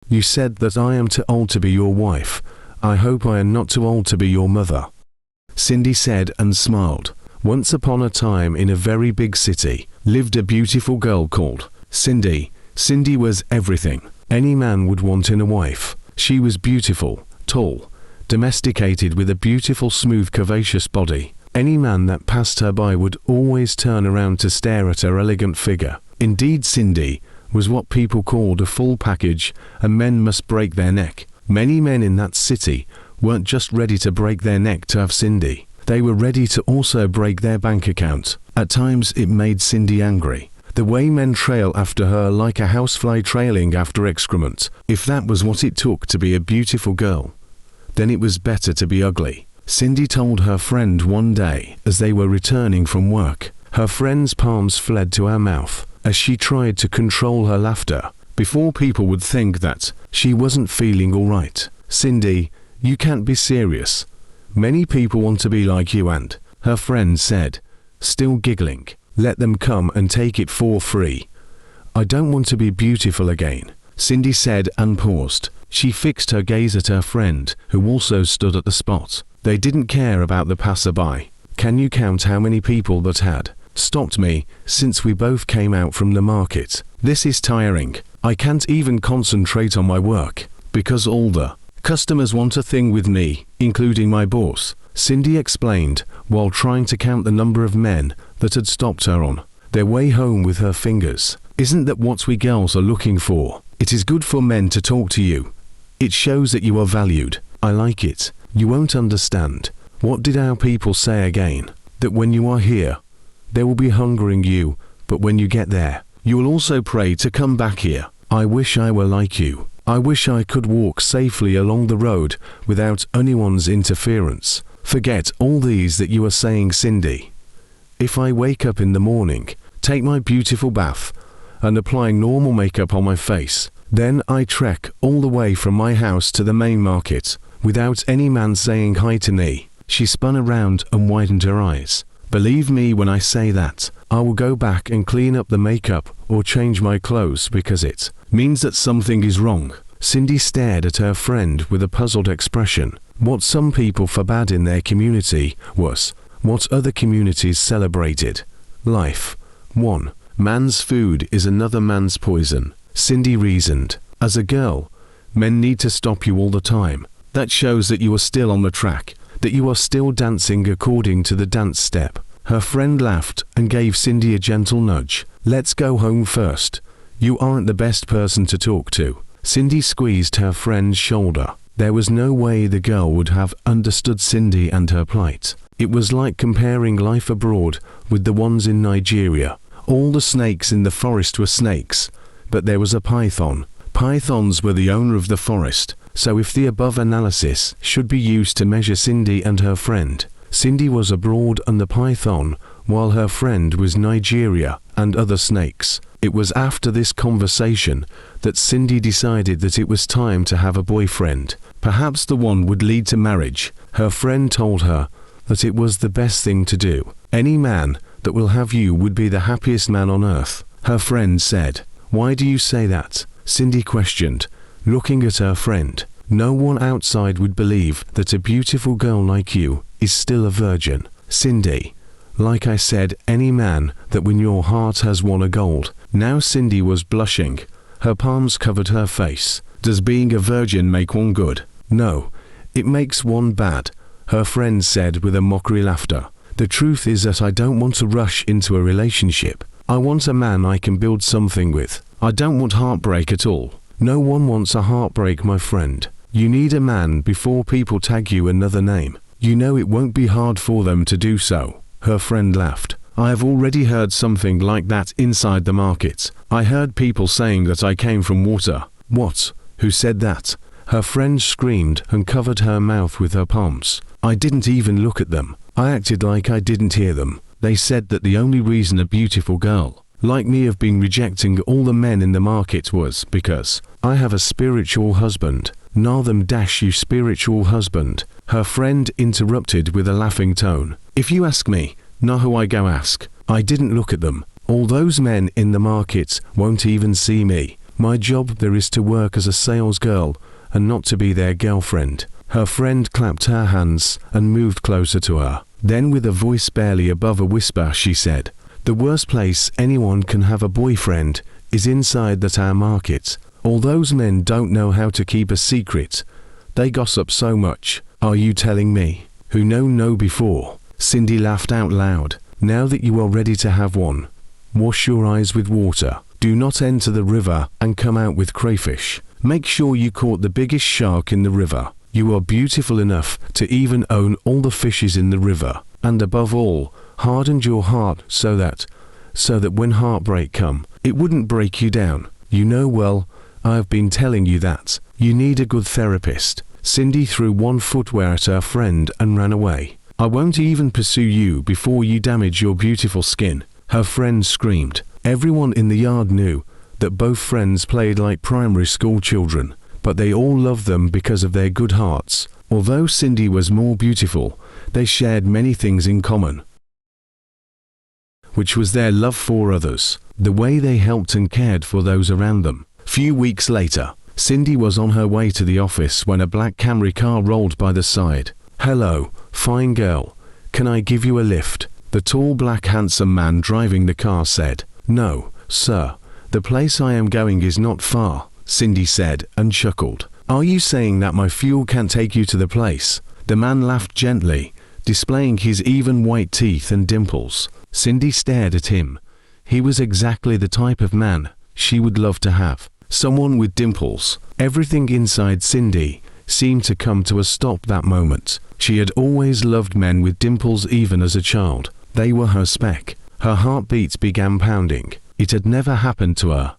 You said that I am too old to be your wife. I hope I am not too old to be your mother. Cindy said and smiled. Once upon a time in a very big city, lived a beautiful girl called Cindy. Cindy was everything any man would want in a wife. She was beautiful, tall, domesticated with a beautiful smooth curvaceous body. Any man that passed her by would always turn around to stare at her elegant figure. Indeed, Cindy was what people called a full package, and men must break their neck. Many men in that city weren't just ready to break their neck to have Cindy. They were ready to also break their bank account. At times it made Cindy angry. The way men trail after her like a housefly trailing after excrement. If that was what it took to be a beautiful girl, then it was better to be ugly. Cindy told her friend one day as they were returning from work. Her friend's palms fled to her mouth as she tried to control her laughter before people would think that she wasn't feeling all right. Cindy, you can't be serious. Many people want to be like you, and her friend said, still giggling, let them come and take it for free. I don't want to be beautiful again, Cindy said and paused. She fixed her gaze at her friend, who also stood at the spot. They didn't care about the passerby. Can you count how many people that had stopped me since we both came out from the market? This is tiring. I can't even concentrate on my work because all the customers want a thing with me, including my boss, Cindy explained while trying to count the number of men that had stopped her on their way home with her fingers. Isn't that what we girls are looking for? It is good for men to talk to you. It shows that you are valued. I like it. You won't understand. What did our people say again? That when you are here, they will be hungering you, but when you get there, you will also pray to come back here. I wish I were like you. I wish I could walk safely along the road without anyone's interference. Forget all these that you are saying, Cindy. If I wake up in the morning, take my beautiful bath, and apply normal makeup on my face, then I trek all the way from my house to the main market, without any man saying hi to me. She spun around and widened her eyes. Believe me when I say that, I will go back and clean up the makeup or change my clothes because it means that something is wrong. Cindy stared at her friend with a puzzled expression. What some people forbade in their community was what other communities celebrated. Life. 1. Man's food is another man's poison, Cindy reasoned. As a girl, men need to stop you all the time. That shows that you are still on the track, that you are still dancing according to the dance step. Her friend laughed and gave Cindy a gentle nudge. Let's go home first. You aren't the best person to talk to. Cindy squeezed her friend's shoulder. There was no way the girl would have understood Cindy and her plight. It was like comparing life abroad with the ones in Nigeria. All the snakes in the forest were snakes, but there was a python. Pythons were the owner of the forest, so if the above analysis should be used to measure Cindy and her friend, Cindy was abroad and the python, while her friend was Nigeria and other snakes. It was after this conversation that Cindy decided that it was time to have a boyfriend. Perhaps the one would lead to marriage. Her friend told her that it was the best thing to do. Any man that will have you would be the happiest man on earth. Her friend said. Why do you say that? Cindy questioned, looking at her friend. No one outside would believe that a beautiful girl like you is still a virgin. Cindy, like I said, any man that win your heart has won a gold. Now Cindy was blushing. Her palms covered her face. Does being a virgin make one good? No, it makes one bad, her friend said with a mockery laughter. The truth is that I don't want to rush into a relationship. I want a man I can build something with. I don't want heartbreak at all. No one wants a heartbreak, my friend. You need a man before people tag you another name. You know it won't be hard for them to do so. Her friend laughed. I have already heard something like that inside the market. I heard people saying that I came from water. What? Who said that? Her friend screamed and covered her mouth with her palms. I didn't even look at them. I acted like I didn't hear them. They said that the only reason a beautiful girl like me have been rejecting all the men in the market was because I have a spiritual husband. Gnaw them dash you spiritual husband. Her friend interrupted with a laughing tone. If you ask me, not who I go ask. I didn't look at them. All those men in the market won't even see me. My job there is to work as a sales girl and not to be their girlfriend. Her friend clapped her hands and moved closer to her. Then with a voice barely above a whisper she said, "The worst place anyone can have a boyfriend is inside that our market. All those men don't know how to keep a secret. They gossip so much. Are you telling me, who know before?" Cindy laughed out loud. "Now that you are ready to have one, wash your eyes with water. Do not enter the river and come out with crayfish. Make sure you caught the biggest shark in the river. You are beautiful enough to even own all the fishes in the river. And above all, harden your heart so that when heartbreak come, it wouldn't break you down. You know well, I have been telling you that. You need a good therapist." Cindy threw one footwear at her friend and ran away. "I won't even pursue you before you damage your beautiful skin," her friend screamed. Everyone in the yard knew that both friends played like primary school children, but they all loved them because of their good hearts. Although Cindy was more beautiful, they shared many things in common, which was their love for others, the way they helped and cared for those around them. Few weeks later, Cindy was on her way to the office when a black Camry car rolled by the side. "Hello, fine girl. Can I give you a lift?" The tall black handsome man driving the car said. "No, sir. The place I am going is not far," Cindy said and chuckled. "Are you saying that my fuel can't take you to the place?" The man laughed gently, displaying his even white teeth and dimples. Cindy stared at him. He was exactly the type of man she would love to have. Someone with dimples. Everything inside Cindy seemed to come to a stop that moment. She had always loved men with dimples even as a child. They were her spec. Her heartbeat began pounding. It had never happened to her.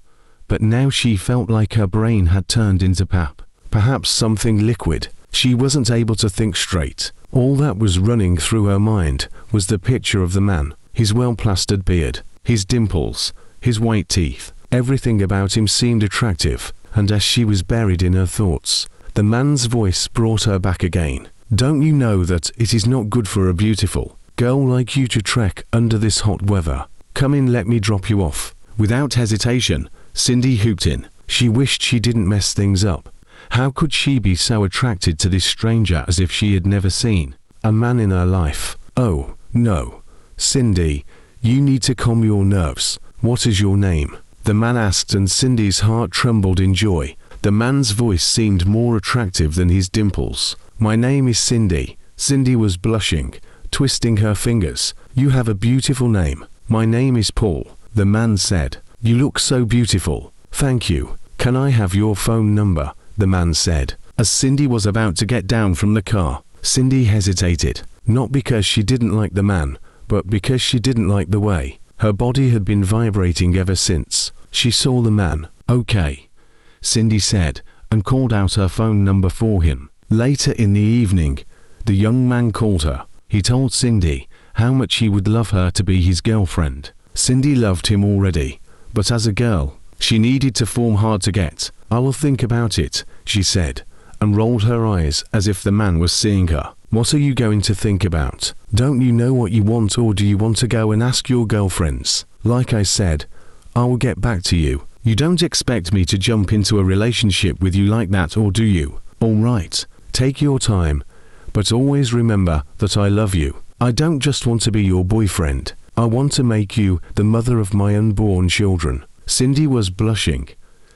But now she felt like her brain had turned into pap. Perhaps something liquid. She wasn't able to think straight. All that was running through her mind was the picture of the man. His well-plastered beard. His dimples. His white teeth. Everything about him seemed attractive. And as she was buried in her thoughts, the man's voice brought her back again. "Don't you know that it is not good for a beautiful girl like you to trek under this hot weather? Come in, let me drop you off." Without hesitation, Cindy hooped in. She wished she didn't mess things up. How could she be so attracted to this stranger as if she had never seen a man in her life? "Oh, no. Cindy, you need to calm your nerves. What is your name?" the man asked, and Cindy's heart trembled in joy. The man's voice seemed more attractive than his dimples. "My name is Cindy." Cindy was blushing, twisting her fingers. "You have a beautiful name." "My name is Paul," the man said. "You look so beautiful." "Thank you. Can I have your phone number?" the man said. As Cindy was about to get down from the car, Cindy hesitated, not because she didn't like the man, but because she didn't like the way her body had been vibrating ever since she saw the man. "Okay," Cindy said, and called out her phone number for him. Later in the evening, the young man called her. He told Cindy how much he would love her to be his girlfriend. Cindy loved him already, but as a girl, she needed to form hard to get. "I will think about it," she said, and rolled her eyes as if the man was seeing her. "What are you going to think about? Don't you know what you want, or do you want to go and ask your girlfriends?" "Like I said, I will get back to you. You don't expect me to jump into a relationship with you like that, or do you?" "All right, take your time, but always remember that I love you. I don't just want to be your boyfriend. I want to make you the mother of my unborn children." Cindy was blushing.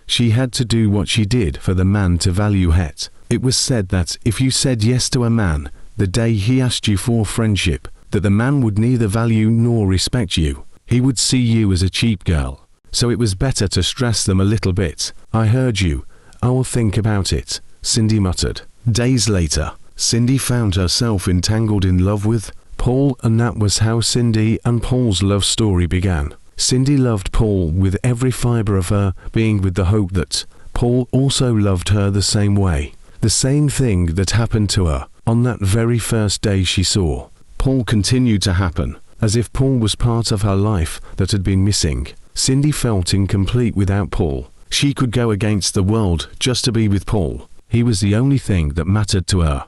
She had to do what she did for the man to value her. It was said that if you said yes to a man the day he asked you for friendship, that the man would neither value nor respect you. He would see you as a cheap girl. So it was better to stress them a little bit. "I heard you. I will think about it," Cindy muttered. Days later, Cindy found herself entangled in love with Paul, and that was how Cindy and Paul's love story began. Cindy loved Paul with every fiber of her being, with the hope that Paul also loved her the same way. The same thing that happened to her on that very first day she saw Paul continued to happen, as if Paul was part of her life that had been missing. Cindy felt incomplete without Paul. She could go against the world just to be with Paul. He was the only thing that mattered to her,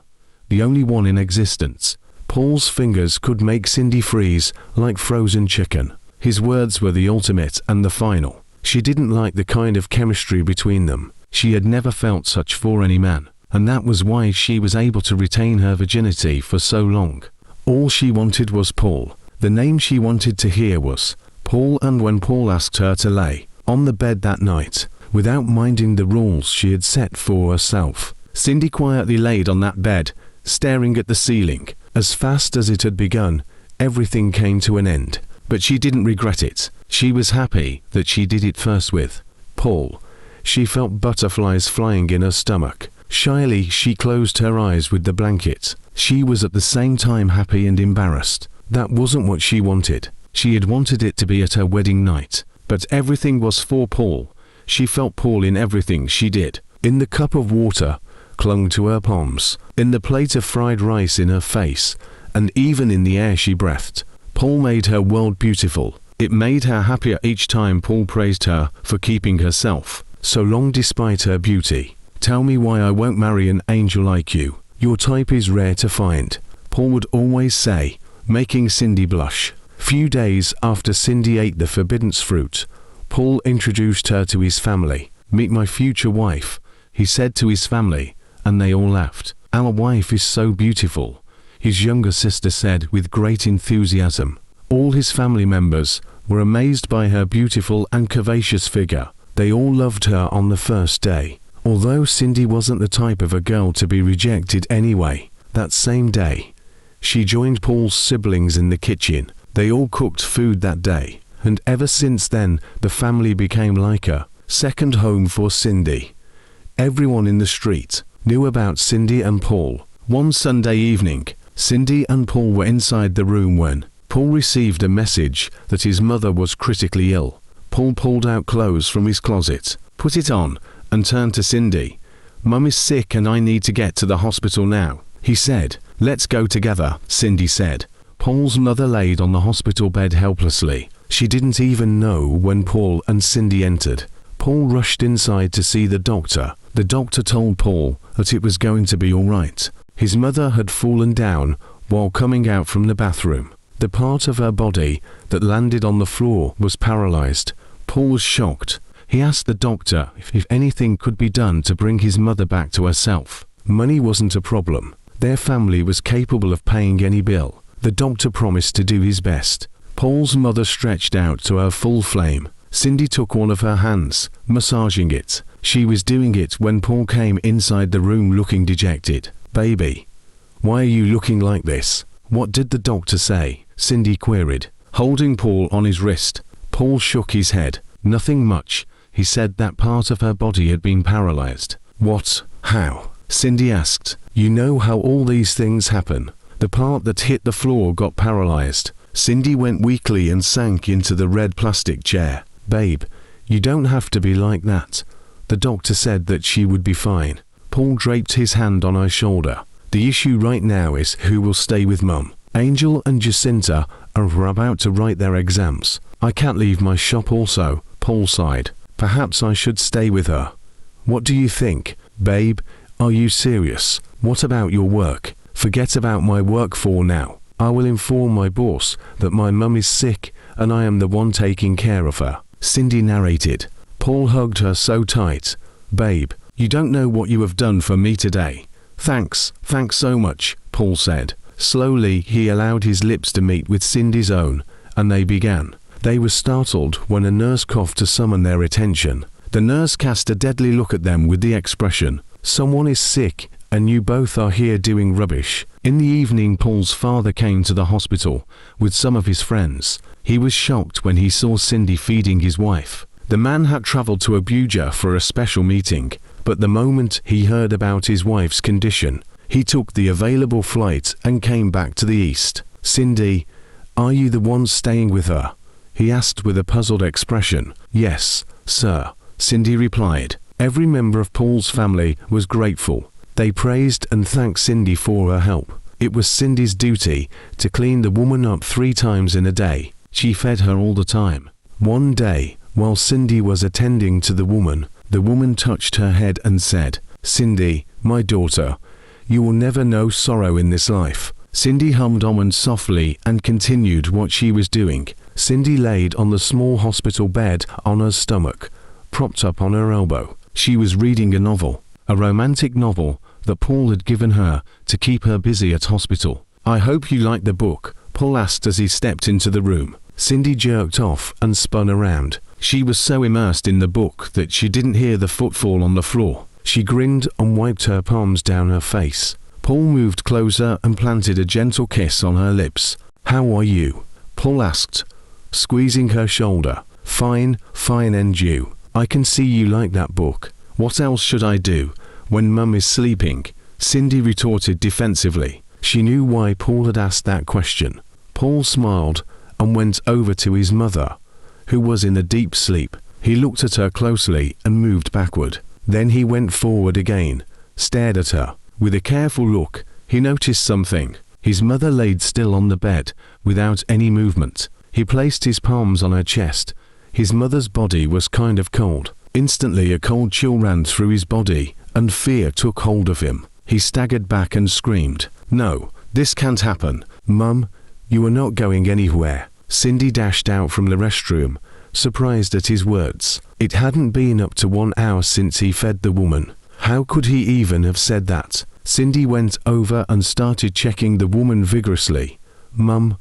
the only one in existence. Paul's fingers could make Cindy freeze like frozen chicken. His words were the ultimate and the final. She didn't like the kind of chemistry between them. She had never felt such for any man, and that was why she was able to retain her virginity for so long. All she wanted was Paul. The name she wanted to hear was Paul, and when Paul asked her to lay on the bed that night, without minding the rules she had set for herself, Cindy quietly laid on that bed, staring at the ceiling. As fast as it had begun, everything came to an end. But she didn't regret it. She was happy that she did it first with Paul. She felt butterflies flying in her stomach. Shyly, she closed her eyes with the blanket. She was at the same time happy and embarrassed. That wasn't what she wanted. She had wanted it to be at her wedding night. But everything was for Paul. She felt Paul in everything she did. In the cup of water clung to her palms, in the plate of fried rice in her face, and even in the air she breathed. Paul made her world beautiful. It made her happier each time Paul praised her for keeping herself so long despite her beauty. Tell me why I won't marry an angel like you. Your type is rare to find, Paul would always say, making Cindy blush. Few days after Cindy ate the forbidden fruit, Paul introduced her to his family. Meet my future wife, he said to his family, and they all laughed. Our wife is so beautiful, his younger sister said with great enthusiasm. All his family members were amazed by her beautiful and curvaceous figure. They all loved her on the first day. Although Cindy wasn't the type of a girl to be rejected anyway, that same day, she joined Paul's siblings in the kitchen. They all cooked food that day, and ever since then, the family became like a second home for Cindy. Everyone in the street knew about Cindy and Paul. One Sunday evening, Cindy and Paul were inside the room when Paul received a message that his mother was critically ill. Paul pulled out clothes from his closet, put it on, and turned to Cindy. Mum is sick and I need to get to the hospital now, he said. Let's go together, Cindy said. Paul's mother laid on the hospital bed helplessly. She didn't even know when Paul and Cindy entered. Paul rushed inside to see the doctor. The doctor told Paul that it was going to be all right. His mother had fallen down while coming out from the bathroom. The part of her body that landed on the floor was paralyzed. Paul was shocked. He asked the doctor if anything could be done to bring his mother back to herself. Money wasn't a problem. Their family was capable of paying any bill. The doctor promised to do his best. Paul's mother stretched out to her full flame. Cindy took one of her hands, massaging it. She was doing it when Paul came inside the room looking dejected. Baby, why are you looking like this? What did the doctor say? Cindy queried, holding Paul on his wrist. Paul shook his head. Nothing much. He said that part of her body had been paralyzed. What? How? Cindy asked. You know how all these things happen. The part that hit the floor got paralyzed. Cindy went weakly and sank into the red plastic chair. Babe, you don't have to be like that. The doctor said that she would be fine. Paul draped his hand on her shoulder. The issue right now is who will stay with Mum. Angel and Jacinta are about to write their exams. I can't leave my shop also, Paul sighed. Perhaps I should stay with her. What do you think? Babe, are you serious? What about your work? Forget about my work for now. I will inform my boss that my mum is sick and I am the one taking care of her. Cindy narrated. Paul hugged her so tight. Babe, you don't know what you have done for me today. Thanks so much, Paul said. Slowly he allowed his lips to meet with Cindy's own, and they began. They were startled when a nurse coughed to summon their attention. The nurse cast a deadly look at them with the expression, someone is sick and you both are here doing rubbish. In the evening, Paul's father came to the hospital with some of his friends. He was shocked when he saw Cindy feeding his wife. The man had traveled to Abuja for a special meeting, but the moment he heard about his wife's condition, he took the available flight and came back to the east. Cindy, are you the one staying with her? He asked with a puzzled expression. Yes, sir, Cindy replied. Every member of Paul's family was grateful. They praised and thanked Cindy for her help. It was Cindy's duty to clean the woman up 3 times in a day. She fed her all the time. One day, while Cindy was attending to the woman touched her head and said, Cindy, my daughter, you will never know sorrow in this life. Cindy hummed on softly and continued what she was doing. Cindy laid on the small hospital bed on her stomach, propped up on her elbow. She was reading a novel, a romantic novel that Paul had given her to keep her busy at hospital. "I hope you like the book," Paul asked as he stepped into the room. Cindy jerked off and spun around. She was so immersed in the book that she didn't hear the footfall on the floor. She grinned and wiped her palms down her face. Paul moved closer and planted a gentle kiss on her lips. "How are you?" Paul asked, squeezing her shoulder. "Fine, fine, and you? I can see you like that book. What else should I do when Mum is sleeping?" Cindy retorted defensively. She knew why Paul had asked that question. Paul smiled and went over to his mother, who was in a deep sleep. He looked at her closely and moved backward. Then he went forward again, stared at her. With a careful look, he noticed something. His mother laid still on the bed, without any movement. He placed his palms on her chest. His mother's body was kind of cold. Instantly a cold chill ran through his body, and fear took hold of him. He staggered back and screamed, "No, this can't happen. Mum, you are not going anywhere." Cindy dashed out from the restroom, surprised at his words. It hadn't been up to 1 hour since he fed the woman. How could he even have said that? Cindy went over and started checking the woman vigorously. Mum,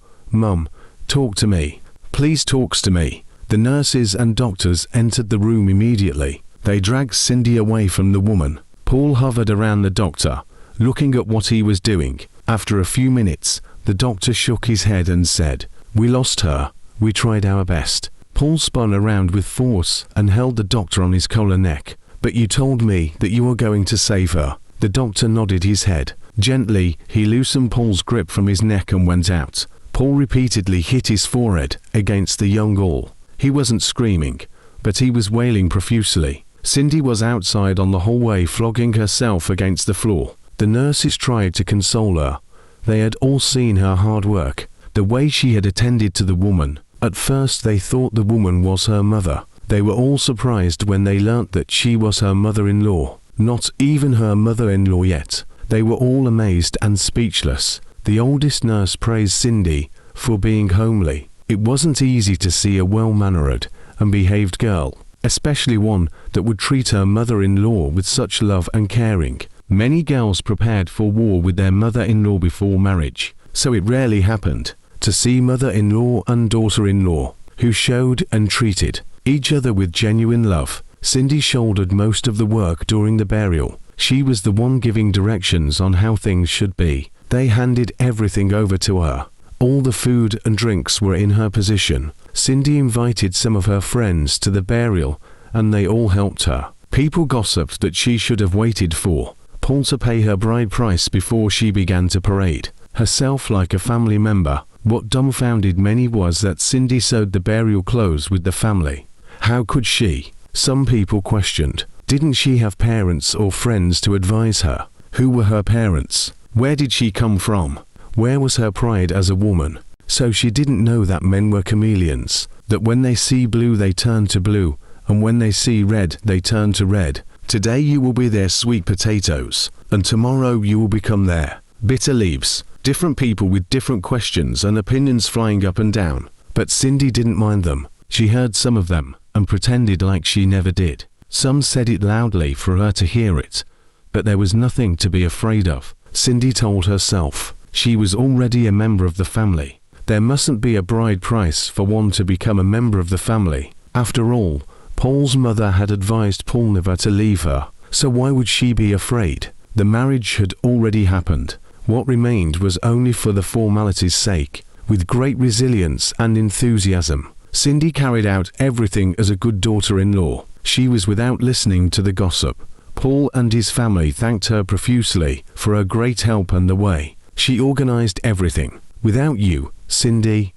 talk to me. Please talks to me." The nurses and doctors entered the room immediately. They dragged Cindy away from the woman. Paul hovered around the doctor, looking at what he was doing. After a few minutes, the doctor shook his head and said, "We lost her. We tried our best." Paul spun around with force and held the doctor on his collar neck. "But you told me that you were going to save her." The doctor nodded his head. Gently, he loosened Paul's grip from his neck and went out. Paul repeatedly hit his forehead against the young wall. He wasn't screaming, but he was wailing profusely. Cindy was outside on the hallway flogging herself against the floor. The nurses tried to console her. They had all seen her hard work, the way she had attended to the woman. At first they thought the woman was her mother. They were all surprised when they learnt that she was her mother-in-law. Not even her mother-in-law yet. They were all amazed and speechless. The oldest nurse praised Cindy for being homely. It wasn't easy to see a well-mannered and behaved girl, especially one that would treat her mother-in-law with such love and caring. Many girls prepared for war with their mother-in-law before marriage, so it rarely happened to see mother-in-law and daughter-in-law who showed and treated each other with genuine love. Cindy shouldered most of the work during the burial. She was the one giving directions on how things should be. They handed everything over to her. All the food and drinks were in her possession. Cindy invited some of her friends to the burial, and they all helped her. People gossiped that she should have waited for Paul to pay her bride price before she began to parade herself like a family member. What dumbfounded many was that Cindy sewed the burial clothes with the family. How could she? Some people questioned. Didn't she have parents or friends to advise her? Who were her parents? Where did she come from? Where was her pride as a woman? So she didn't know that men were chameleons, that when they see blue they turn to blue, and when they see red they turn to red. Today you will be their sweet potatoes, and tomorrow you will become their bitter leaves. Different people with different questions and opinions flying up and down. But Cindy didn't mind them. She heard some of them, and pretended like she never did. Some said it loudly for her to hear it, but there was nothing to be afraid of. Cindy told herself. She was already a member of the family. There mustn't be a bride price for one to become a member of the family. After all, Paul's mother had advised Paul never to leave her, so why would she be afraid? The marriage had already happened. What remained was only for the formality's sake. With great resilience and enthusiasm, Cindy carried out everything as a good daughter-in-law. She was without listening to the gossip. Paul and his family thanked her profusely for her great help and the way she organized everything. Without you, Cindy,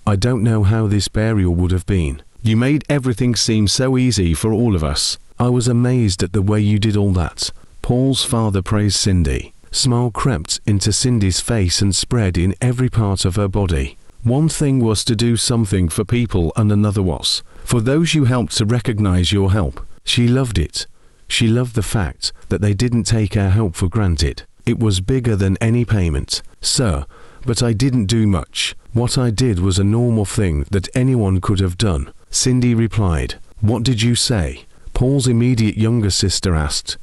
I don't know how this burial would have been. You made everything seem so easy for all of us. I was amazed at the way you did all that. Paul's father praised Cindy. Smile crept into Cindy's face and spread in every part of her body. One thing was to do something for people and another was for those you helped to recognize your help. She loved it. She loved the fact that they didn't take her help for granted. It was bigger than any payment. Sir, But I didn't do much. What I did was a normal thing that anyone could have done. Cindy replied. What did you say? Paul's immediate younger sister asked,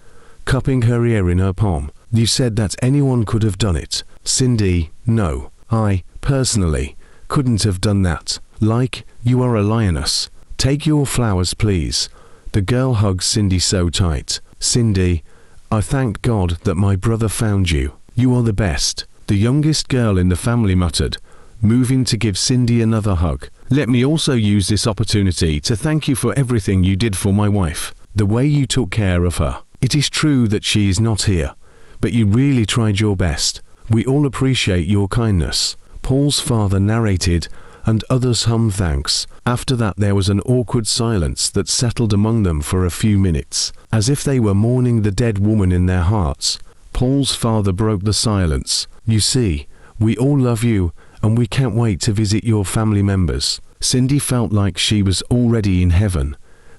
cupping her ear in her palm. You said that anyone could have done it. Cindy, no. I, personally, couldn't have done that. Like, you are a lioness. Take your flowers, please. The girl hugged Cindy so tight. Cindy, I thank God that my brother found you. You are the best. The youngest girl in the family muttered, moving to give Cindy another hug. Let me also use this opportunity to thank you for everything you did for my wife. The way you took care of her. It is true that she is not here, but you really tried your best. We all appreciate your kindness. Paul's father narrated, and others hummed thanks. After that there was an awkward silence that settled among them for a few minutes, as if they were mourning the dead woman in their hearts. Paul's father broke the silence. You see, we all love you, and we can't wait to visit your family members. Cindy felt like she was already in heaven,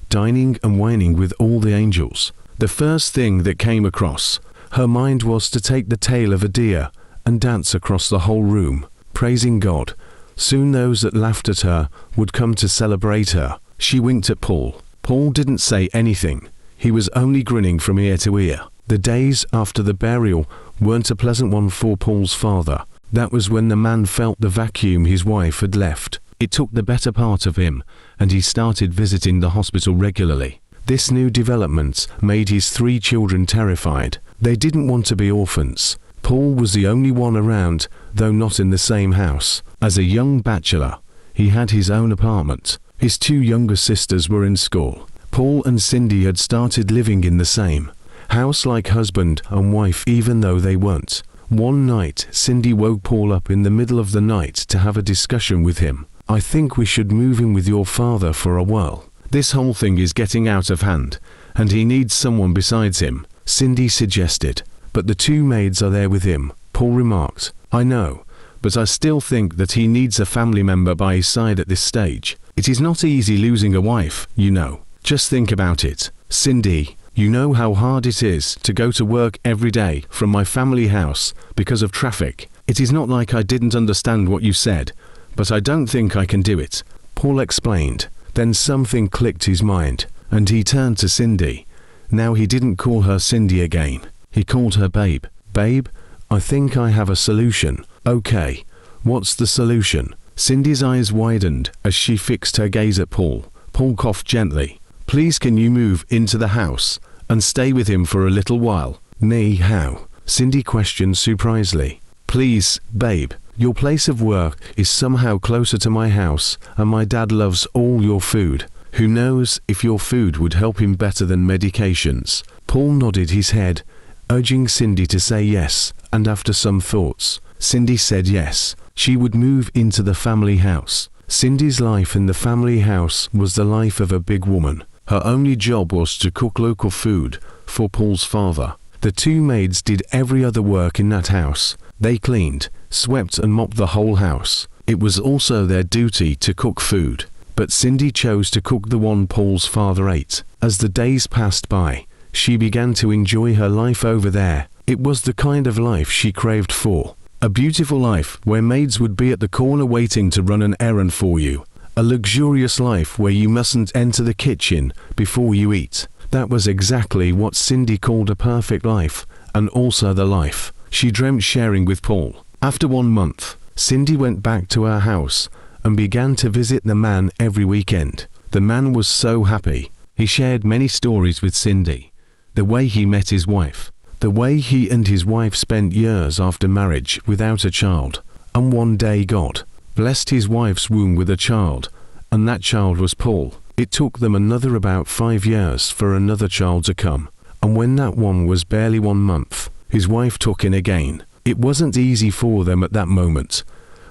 dining and whining with all the angels. The first thing that came across her mind was to take the tail of a deer and dance across the whole room, praising God. Soon those that laughed at her would come to celebrate her. She winked at Paul. Paul didn't say anything. He was only grinning from ear to ear. The days after the burial weren't a pleasant one for Paul's father. That was when the man felt the vacuum his wife had left. It took the better part of him, and he started visiting the hospital regularly. This new development made his 3 children terrified. They didn't want to be orphans. Paul was the only one around, though not in the same house. As a young bachelor, he had his own apartment. His 2 younger sisters were in school. Paul and Cindy had started living in the same house like husband and wife, even though they weren't. One night, Cindy woke Paul up in the middle of the night to have a discussion with him. I think we should move in with your father for a while. This whole thing is getting out of hand, and he needs someone besides him, Cindy suggested. But the 2 maids are there with him, Paul remarked. I know, but I still think that he needs a family member by his side at this stage. It is not easy losing a wife, you know. Just think about it. Cindy, you know how hard it is to go to work every day from my family house because of traffic. It is not like I didn't understand what you said, but I don't think I can do it, Paul explained. Then something clicked his mind, and he turned to Cindy. Now he didn't call her Cindy again. He called her Babe. Babe, I think I have a solution. Okay, what's the solution? Cindy's eyes widened as she fixed her gaze at Paul. Paul coughed gently. Please can you move into the house and stay with him for a little while? Me, how? Cindy questioned surprisingly. Please, babe, your place of work is somehow closer to my house, and my dad loves all your food. Who knows if your food would help him better than medications? Paul nodded his head, urging Cindy to say yes, and after some thoughts, Cindy said yes. She would move into the family house. Cindy's life in the family house was the life of a big woman. Her only job was to cook local food for Paul's father. The 2 maids did every other work in that house. They cleaned, swept and mopped the whole house. It was also their duty to cook food. But Cindy chose to cook the one Paul's father ate. As the days passed by, she began to enjoy her life over there. It was the kind of life she craved for. A beautiful life where maids would be at the corner waiting to run an errand for you. A luxurious life where you mustn't enter the kitchen before you eat. That was exactly what Cindy called a perfect life, and also the life she dreamt sharing with Paul. After 1 month, Cindy went back to her house and began to visit the man every weekend. The man was so happy. He shared many stories with Cindy. The way he met his wife. The way he and his wife spent years after marriage without a child. And one day God blessed his wife's womb with a child, and that child was Paul. It took them another about 5 years for another child to come. And when that one was barely 1 month, his wife took in again. It wasn't easy for them at that moment,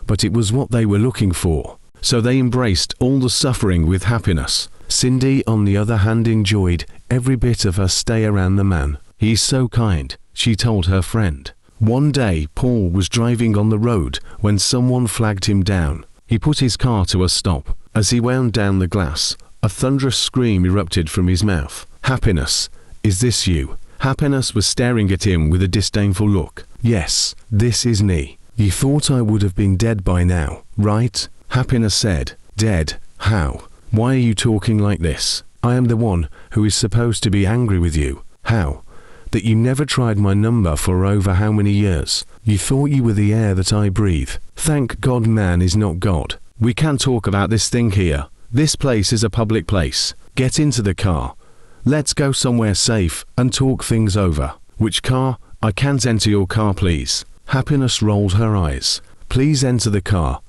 but it was what they were looking for. So they embraced all the suffering with happiness. Cindy, on the other hand, enjoyed every bit of her stay around the man. He's so kind, she told her friend. One day, Paul was driving on the road when someone flagged him down. He put his car to a stop. As he wound down the glass, a thunderous scream erupted from his mouth. Happiness, is this you? Happiness was staring at him with a disdainful look. Yes, this is me. You thought I would have been dead by now, right? Happiness said. Dead? How? Why are you talking like this? I am the one who is supposed to be angry with you. How? That you never tried my number for over how many years? You thought you were the air that I breathe. Thank God man is not God. We can't talk about this thing here. This place is a public place. Get into the car. Let's go somewhere safe and talk things over. Which car? I can't enter your car, please. Happiness rolled her eyes. Please enter the car.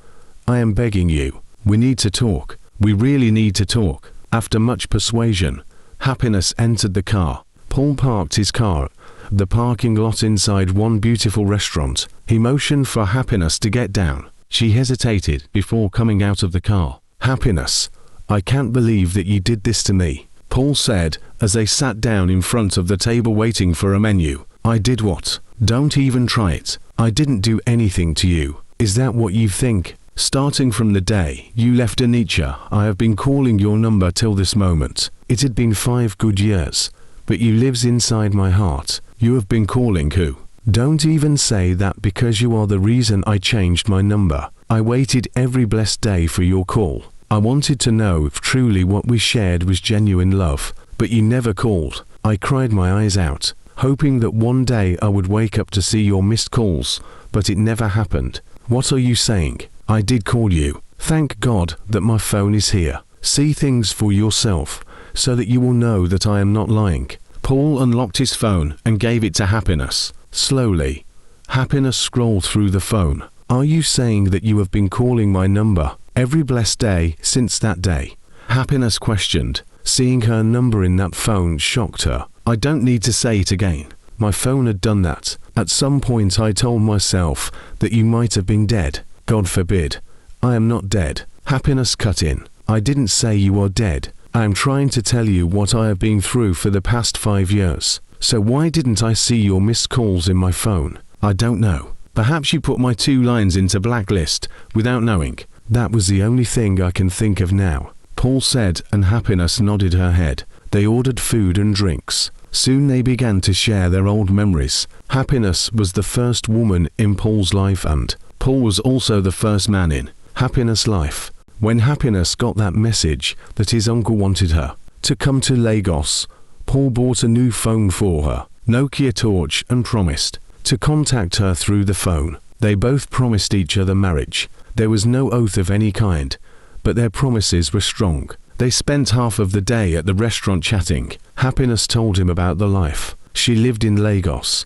I am begging you. We need to talk. We really need to talk. After much persuasion, Happiness entered the car. Paul parked his car at the parking lot inside one beautiful restaurant. He motioned for Happiness to get down. She hesitated before coming out of the car. Happiness, I can't believe that you did this to me, Paul said as they sat down in front of the table waiting for a menu. I did what? Don't even try it. I didn't do anything to you. Is that what you think? Starting from the day you left Anicha, I have been calling your number till this moment. It had been 5 good years, but you lives inside my heart. You have been calling who? Don't even say that because you are the reason I changed my number. I waited every blessed day for your call. I wanted to know if truly what we shared was genuine love, but you never called. I cried my eyes out, hoping that one day I would wake up to see your missed calls, but it never happened. What are you saying? I did call you. Thank God that my phone is here. See things for yourself, so that you will know that I am not lying. Paul unlocked his phone and gave it to Happiness. Slowly, Happiness scrolled through the phone. Are you saying that you have been calling my number every blessed day since that day? Happiness questioned. Seeing her number in that phone shocked her. I don't need to say it again. My phone had done that. At some point I told myself that you might have been dead. God forbid. I am not dead. Happiness cut in. I didn't say you are dead. I am trying to tell you what I have been through for the past 5 years. So why didn't I see your missed calls in my phone? I don't know. Perhaps you put my 2 lines into blacklist without knowing. That was the only thing I can think of now, Paul said, and Happiness nodded her head. They ordered food and drinks. Soon they began to share their old memories. Happiness was the first woman in Paul's life, and Paul was also the first man in Happiness' life. When Happiness got that message that his uncle wanted her to come to Lagos, Paul bought a new phone for her, Nokia Torch, and promised to contact her through the phone. They both promised each other marriage. There was no oath of any kind, but their promises were strong. They spent half of the day at the restaurant chatting. Happiness told him about the life she lived in Lagos.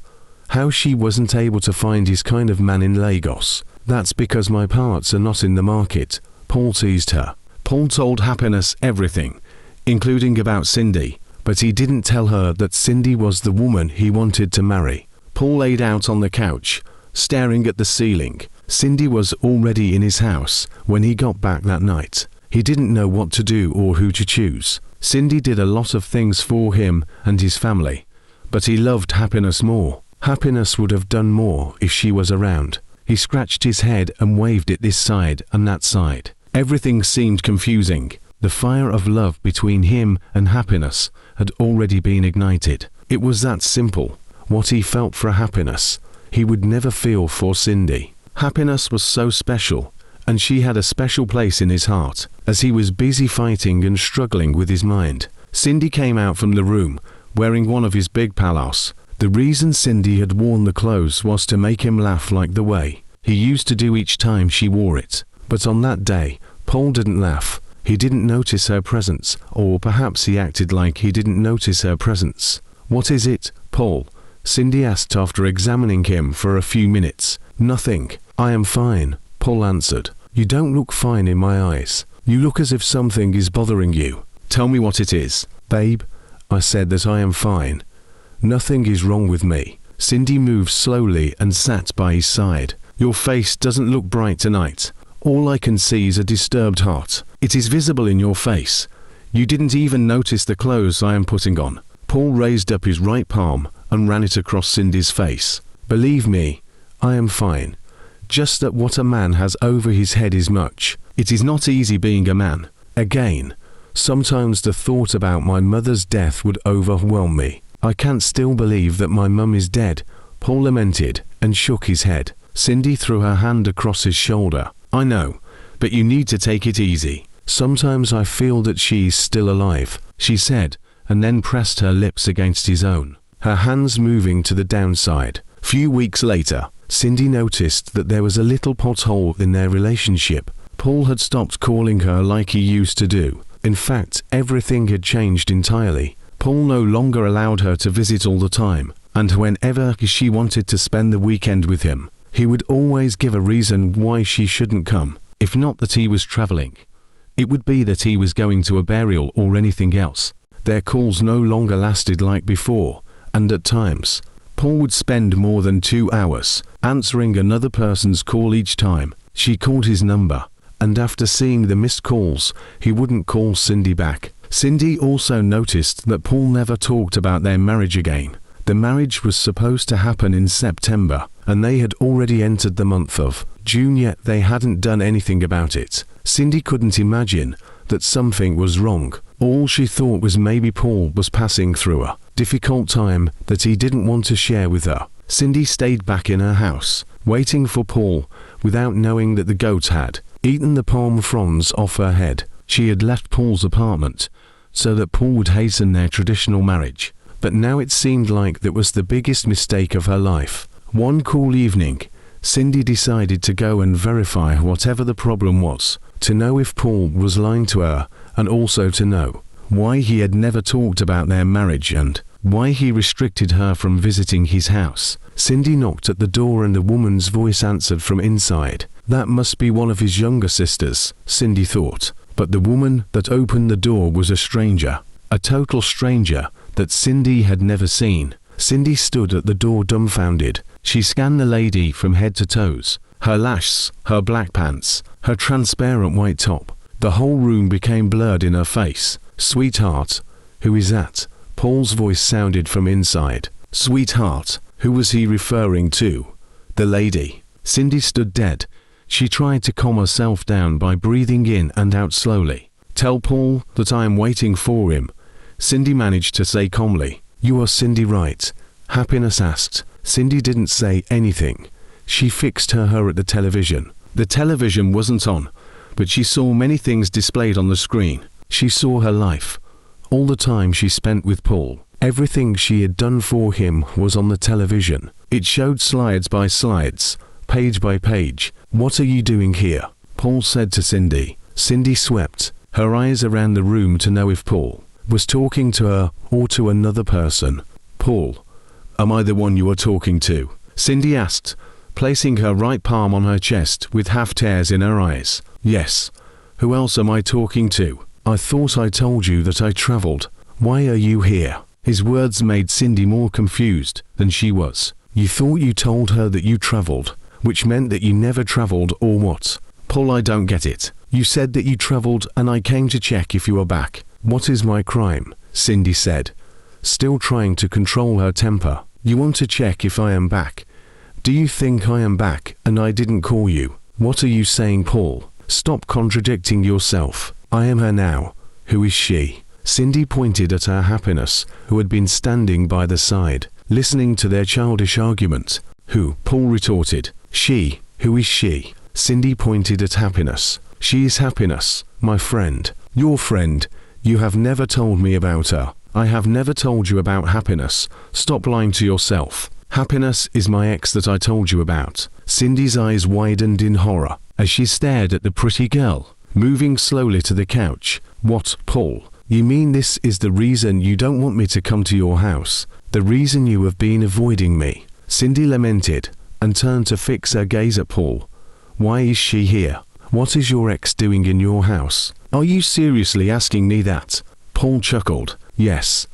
How she wasn't able to find his kind of man in Lagos. That's because my parts are not in the market, Paul teased her. Paul told Happiness everything, including about Cindy, but he didn't tell her that Cindy was the woman he wanted to marry. Paul laid out on the couch, staring at the ceiling. Cindy was already in his house when he got back that night. He didn't know what to do or who to choose. Cindy did a lot of things for him and his family, but he loved Happiness more. Happiness would have done more if she was around. He scratched his head and waved it this side and that side. Everything seemed confusing. The fire of love between him and Happiness had already been ignited. It was that simple. What he felt for Happiness, he would never feel for Cindy. Happiness was so special, and she had a special place in his heart. As he was busy fighting and struggling with his mind, Cindy came out from the room, wearing one of his big palos. The reason Cindy had worn the clothes was to make him laugh like the way he used to do each time she wore it. But on that day, Paul didn't laugh. He didn't notice her presence, or perhaps he acted like he didn't notice her presence. What is it, Paul? Cindy asked after examining him for a few minutes. Nothing. I am fine, Paul answered. You don't look fine in my eyes. You look as if something is bothering you. Tell me what it is. Babe, I said that I am fine. Nothing is wrong with me. Cindy moved slowly and sat by his side. Your face doesn't look bright tonight. All I can see is a disturbed heart. It is visible in your face. You didn't even notice the clothes I am putting on. Paul raised up his right palm and ran it across Cindy's face. Believe me, I am fine. Just that what a man has over his head is much. It is not easy being a man. Again, sometimes the thought about my mother's death would overwhelm me. I can't still believe that my mum is dead, Paul lamented and shook his head. Cindy threw her hand across his shoulder. I know, but you need to take it easy. Sometimes I feel that she's still alive, she said, and then pressed her lips against his own, her hands moving to the downside. Few weeks later, Cindy noticed that there was a little pothole in their relationship. Paul had stopped calling her like he used to do. In fact, everything had changed entirely. Paul no longer allowed her to visit all the time, and whenever she wanted to spend the weekend with him, he would always give a reason why she shouldn't come. If not that he was traveling, it would be that he was going to a burial or anything else. Their calls no longer lasted like before, and at times, Paul would spend more than 2 hours answering another person's call each time she called his number, and after seeing the missed calls, he wouldn't call Cindy back. Cindy also noticed that Paul never talked about their marriage again. The marriage was supposed to happen in September, and they had already entered the month of June, yet they hadn't done anything about it. Cindy couldn't imagine that something was wrong. All she thought was maybe Paul was passing through a difficult time that he didn't want to share with her. Cindy stayed back in her house, waiting for Paul, without knowing that the goat had eaten the palm fronds off her head. She had left Paul's apartment so that Paul would hasten their traditional marriage. But now it seemed like that was the biggest mistake of her life. One cool evening, Cindy decided to go and verify whatever the problem was, to know if Paul was lying to her, and also to know why he had never talked about their marriage and why he restricted her from visiting his house. Cindy knocked at the door and a woman's voice answered from inside. That must be one of his younger sisters, Cindy thought. But the woman that opened the door was a stranger, a total stranger that Cindy had never seen. Cindy stood at the door dumbfounded. She scanned the lady from head to toes, her lashes, her black pants, her transparent white top. The whole room became blurred in her face. Sweetheart, who is that? Paul's voice sounded from inside. Sweetheart, who was he referring to? The lady. Cindy stood dead. She tried to calm herself down by breathing in and out slowly. Tell Paul that I am waiting for him, Cindy managed to say calmly. You are Cindy, right? Happiness asked. Cindy didn't say anything. She fixed her at the television. The television wasn't on, but she saw many things displayed on the screen. She saw her life, all the time she spent with Paul. Everything she had done for him was on the television. It showed slides by slides, page by page. What are you doing here? Paul said to Cindy. Cindy swept her eyes around the room to know if Paul was talking to her or to another person. Paul, am I the one you are talking to? Cindy asked, placing her right palm on her chest with half tears in her eyes. Yes. Who else am I talking to? I thought I told you that I traveled. Why are you here? His words made Cindy more confused than she was. You thought you told her that you traveled, which meant that you never traveled, or what? Paul, I don't get it. You said that you traveled and I came to check if you were back. What is my crime? Cindy said, still trying to control her temper. You want to check if I am back. Do you think I am back and I didn't call you? What are you saying, Paul? Stop contradicting yourself. I am her now. Who is she? Cindy pointed at her Happiness, who had been standing by the side, listening to their childish argument. Who? Paul retorted. She. Who is she? Cindy pointed at Happiness. She is Happiness, my friend. Your friend. You have never told me about her. I have never told you about Happiness. Stop lying to yourself. Happiness is my ex that I told you about. Cindy's eyes widened in horror as she stared at the pretty girl, moving slowly to the couch. What, Paul? You mean this is the reason you don't want me to come to your house? The reason you have been avoiding me? Cindy lamented and turned to fix her gaze at Paul. Why is she here? What is your ex doing in your house? Are you seriously asking me that? Paul chuckled. Yes.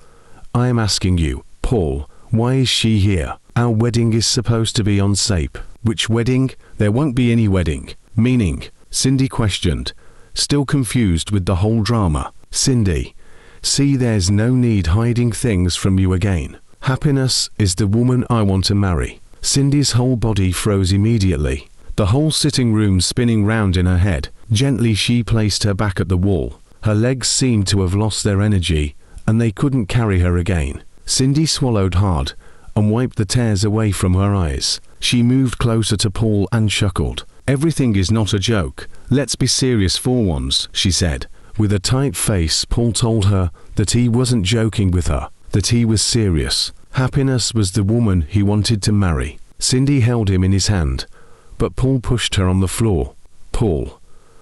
I am asking you, Paul, why is she here? Our wedding is supposed to be on SAPE. Which wedding? There won't be any wedding. Meaning? Cindy questioned, still confused with the whole drama. Cindy, see, there's no need hiding things from you again. Happiness is the woman I want to marry. Cindy's whole body froze immediately, the whole sitting room spinning round in her head. Gently she placed her back at the wall. Her legs seemed to have lost their energy, and they couldn't carry her again. Cindy swallowed hard and wiped the tears away from her eyes. She moved closer to Paul and chuckled. "Everything is not a joke. Let's be serious for once," she said. With a tight face, Paul told her that he wasn't joking with her, that he was serious. Happiness was the woman he wanted to marry. Cindy held him in his hand, but Paul pushed her on the floor. "Paul,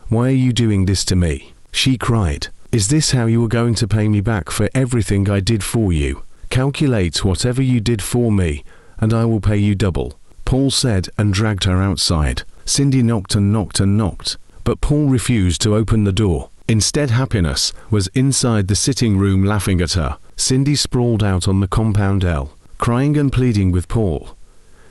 why are you doing this to me?" she cried. "Is this how you are going to pay me back for everything I did for you? Calculate whatever you did for me, and I will pay you double," Paul said and dragged her outside. Cindy knocked and knocked and knocked, but Paul refused to open the door. Instead, Happiness was inside the sitting room laughing at her. Cindy sprawled out on the compound L, crying and pleading with Paul.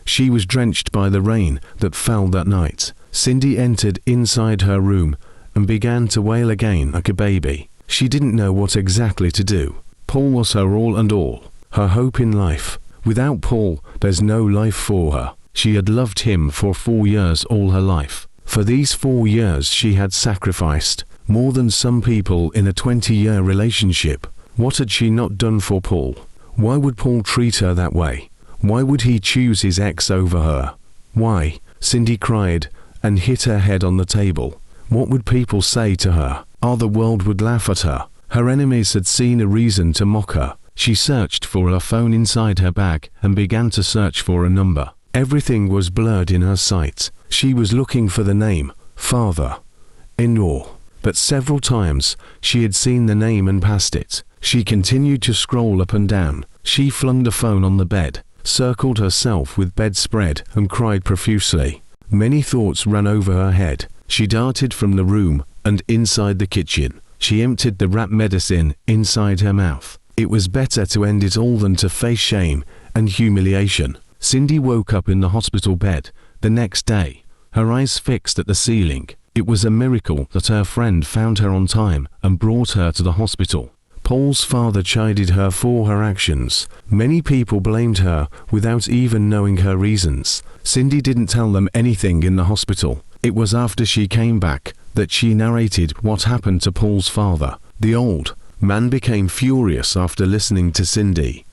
She was drenched by the rain that fell that night. Cindy entered inside her room and began to wail again like a baby. She didn't know what exactly to do. Paul was her all and all, her hope in life. Without Paul, there's no life for her. She had loved him for 4 years all her life. For these 4 years she had sacrificed more than some people in a 20-year relationship. What had she not done for Paul? Why would Paul treat her that way? Why would he choose his ex over her? Why? Cindy cried and hit her head on the table. What would people say to her? The world would laugh at her. Her enemies had seen a reason to mock her. She searched for her phone inside her bag and began to search for a number. Everything was blurred in her sight. She was looking for the name, father-in-law. But several times she had seen the name and passed it. She continued to scroll up and down. She flung the phone on the bed, circled herself with bedspread and cried profusely. Many thoughts ran over her head. She darted from the room and inside the kitchen. She emptied the rat medicine inside her mouth. It was better to end it all than to face shame and humiliation. Cindy woke up in the hospital bed the next day, her eyes fixed at the ceiling. It was a miracle that her friend found her on time and brought her to the hospital. Paul's father chided her for her actions. Many people blamed her without even knowing her reasons. Cindy didn't tell them anything in the hospital. It was after she came back that she narrated what happened to Paul's father. The old man became furious after listening to Cindy.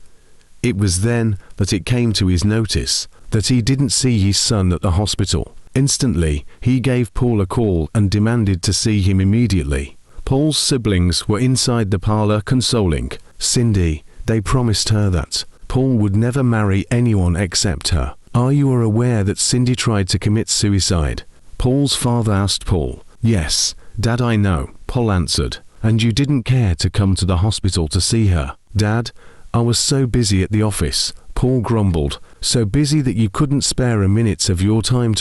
It was then that it came to his notice that he didn't see his son at the hospital. Instantly, he gave Paul a call and demanded to see him immediately. Paul's siblings were inside the parlor consoling Cindy. They promised her that Paul would never marry anyone except her. "Are you aware that Cindy tried to commit suicide?" Paul's father asked Paul. "Yes, Dad, I know," Paul answered. "And you didn't care to come to the hospital to see her?" "Dad, I was so busy at the office," Paul grumbled. "So busy that you couldn't spare a minute of your time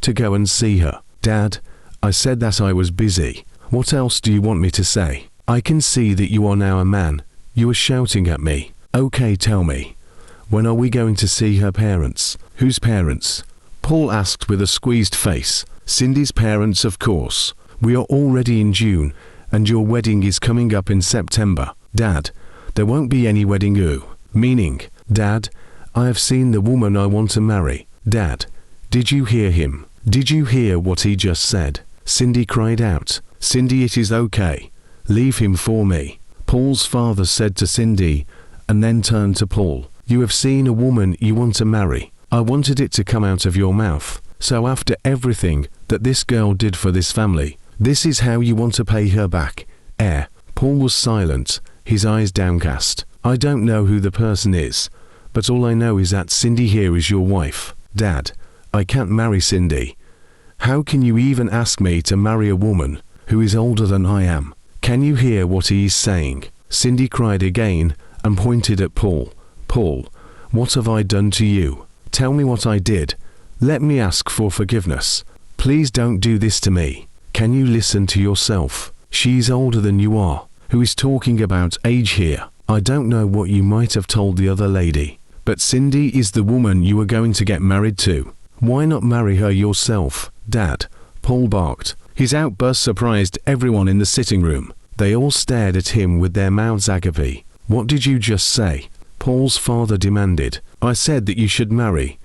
to go and see her." "Dad, I said that I was busy. What else do you want me to say? I can see that you are now a man. You are shouting at me. Okay, tell me. When are we going to see her parents?" "Whose parents?" Paul asked with a squeezed face. "Cindy's parents, of course. We are already in June, and your wedding is coming up in September." "Dad, there won't be any wedding." Meaning, "Dad, I have seen the woman I want to marry." "Dad, did you hear him? Did you hear what he just said?" Cindy cried out. "Cindy, it is okay. Leave him for me," Paul's father said to Cindy, and then turned to Paul. "You have seen a woman you want to marry. I wanted it to come out of your mouth. So after everything that this girl did for this family, this is how you want to pay her back?" Paul was silent, his eyes downcast. "I don't know who the person is, but all I know is that Cindy here is your wife." "Dad, I can't marry Cindy. How can you even ask me to marry a woman who is older than I am? Can you hear what he is saying?" Cindy cried again and pointed at Paul. "Paul, what have I done to you? Tell me what I did. Let me ask for forgiveness. Please don't do this to me. Can you listen to yourself? She's older than you are. Who is talking about age here? I don't know what you might have told the other lady, but Cindy is the woman you are going to get married to. Why not marry her yourself?" "Dad," Paul barked. His outburst surprised everyone in the sitting room. They all stared at him with their mouths agape. "What did you just say?" Paul's father demanded. "I said that you should marry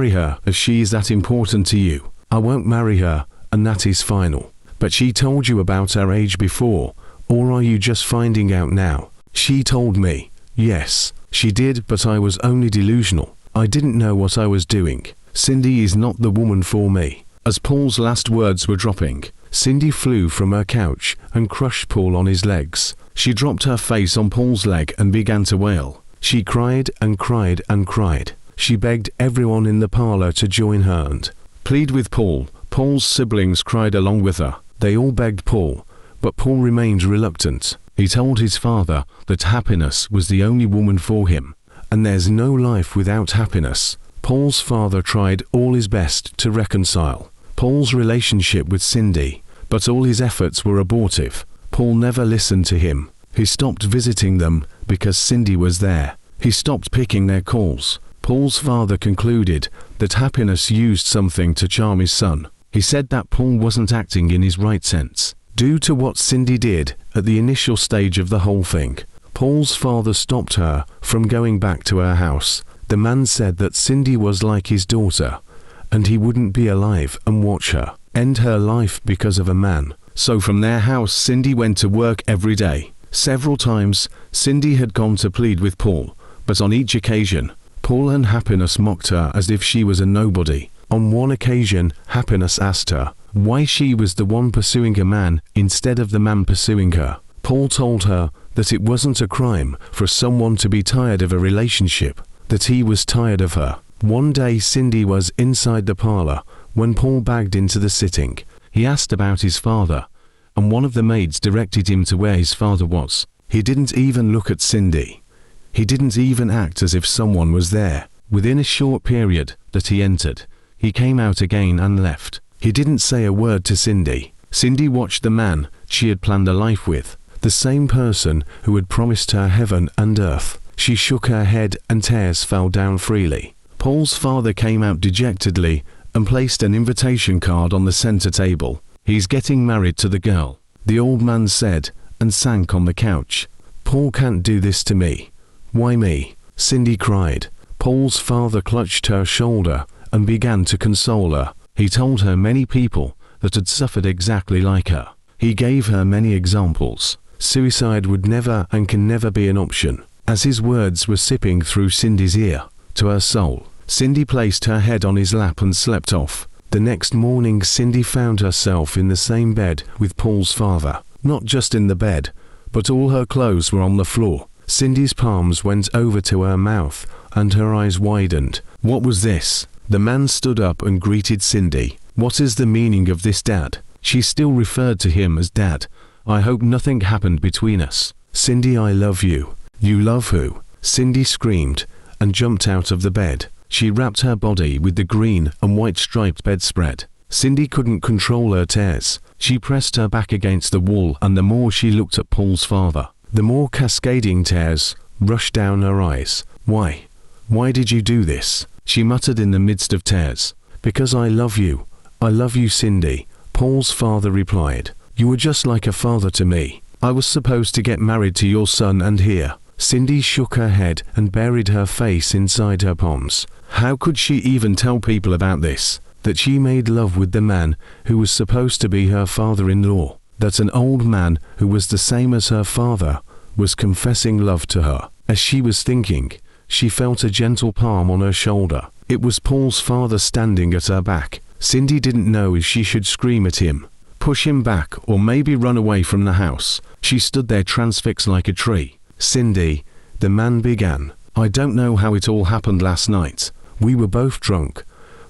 her if she is that important to you." "I won't marry her, and that is final." "But she told you about her age before, or are you just finding out now?" "She told me." "Yes, She did, but I was only delusional. I didn't know what I was doing. Cindy is not the woman for me." As Paul's last words were dropping, Cindy flew from her couch and crushed Paul on his legs. She dropped her face on Paul's leg and began to wail. She cried and cried and cried. She begged everyone in the parlor to join her and plead with Paul. Paul's siblings cried along with her. They all begged Paul, but Paul remained reluctant. He told his father that happiness was the only woman for him, and there's no life without happiness. Paul's father tried all his best to reconcile Paul's relationship with Cindy, but all his efforts were abortive. Paul never listened to him. He stopped visiting them because Cindy was there. He stopped picking their calls. Paul's father concluded that happiness used something to charm his son. He said that Paul wasn't acting in his right sense, due to what Cindy did at the initial stage of the whole thing. Paul's father stopped her from going back to her house. The man said that Cindy was like his daughter, and he wouldn't be alive and watch her end her life because of a man. So from their house, Cindy went to work every day. Several times, Cindy had gone to plead with Paul, but on each occasion, Paul and Happiness mocked her as if she was a nobody. On one occasion, Happiness asked her why she was the one pursuing a man instead of the man pursuing her. Paul told her that it wasn't a crime for someone to be tired of a relationship, that he was tired of her. One day Cindy was inside the parlor when Paul bagged into the sitting. He asked about his father, and one of the maids directed him to where his father was. He didn't even look at Cindy. He didn't even act as if someone was there. Within a short period that he entered, he came out again and left. He didn't say a word to Cindy. Cindy watched the man she had planned a life with, the same person who had promised her heaven and earth. She shook her head and tears fell down freely. Paul's father came out dejectedly and placed an invitation card on the center table. "He's getting married to the girl," the old man said, and sank on the couch. "Paul can't do this to me." "Why me?" Cindy cried. Paul's father clutched her shoulder and began to console her. He told her many people that had suffered exactly like her. He gave her many examples. Suicide would never and can never be an option. As his words were sipping through Cindy's ear to her soul, Cindy placed her head on his lap and slept off. The next morning, Cindy found herself in the same bed with Paul's father. Not just in the bed, but all her clothes were on the floor. Cindy's palms went over to her mouth and her eyes widened. What was this? The man stood up and greeted Cindy. "What is the meaning of this, Dad?" She still referred to him as Dad. "I hope nothing happened between us." "Cindy, I love you." "You love who?" Cindy screamed and jumped out of the bed. She wrapped her body with the green and white striped bedspread. Cindy couldn't control her tears. She pressed her back against the wall, and the more she looked at Paul's father, the more cascading tears rushed down her eyes. "Why? Why did you do this?" she muttered in the midst of tears. "Because I love you. I love you, Cindy," Paul's father replied. "You were just like a father to me. I was supposed to get married to your son, and here." Cindy shook her head and buried her face inside her palms. How could she even tell people about this? That she made love with the man who was supposed to be her father-in-law. That an old man who was the same as her father was confessing love to her. As she was thinking, she felt a gentle palm on her shoulder. It was Paul's father standing at her back. Cindy didn't know if she should scream at him, push him back, or maybe run away from the house. She stood there transfixed like a tree. "Cindy," the man began, "I don't know how it all happened last night. We were both drunk.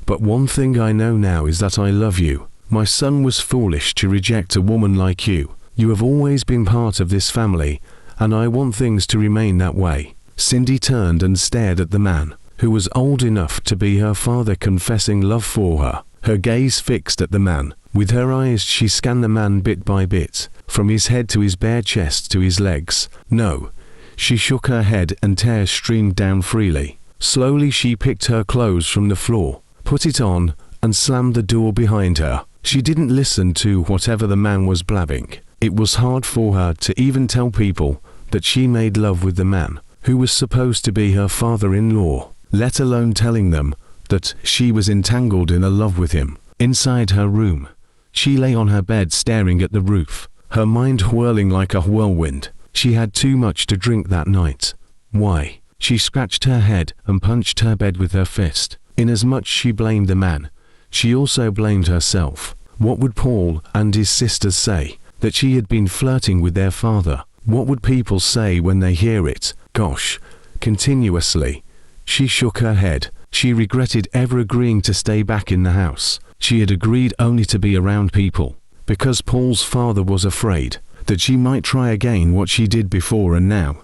But one thing I know now is that I love you. My son was foolish to reject a woman like you. You have always been part of this family, and I want things to remain that way." Cindy turned and stared at the man, who was old enough to be her father, confessing love for her. Her gaze fixed at the man. With her eyes she scanned the man bit by bit, from his head to his bare chest to his legs. "No." She shook her head and tears streamed down freely. Slowly she picked her clothes from the floor, put it on, and slammed the door behind her. She didn't listen to whatever the man was blabbing. It was hard for her to even tell people that she made love with the man who was supposed to be her father-in-law, let alone telling them that she was entangled in a love with him. Inside her room, she lay on her bed staring at the roof, her mind whirling like a whirlwind. She had too much to drink that night. Why? She scratched her head and punched her bed with her fist. Inasmuch she blamed the man, she also blamed herself. What would Paul and his sisters say? That she had been flirting with their father. What would people say when they hear it? Gosh. Continuously. She shook her head. She regretted ever agreeing to stay back in the house. She had agreed only to be around people, because Paul's father was afraid that she might try again what she did before. And now,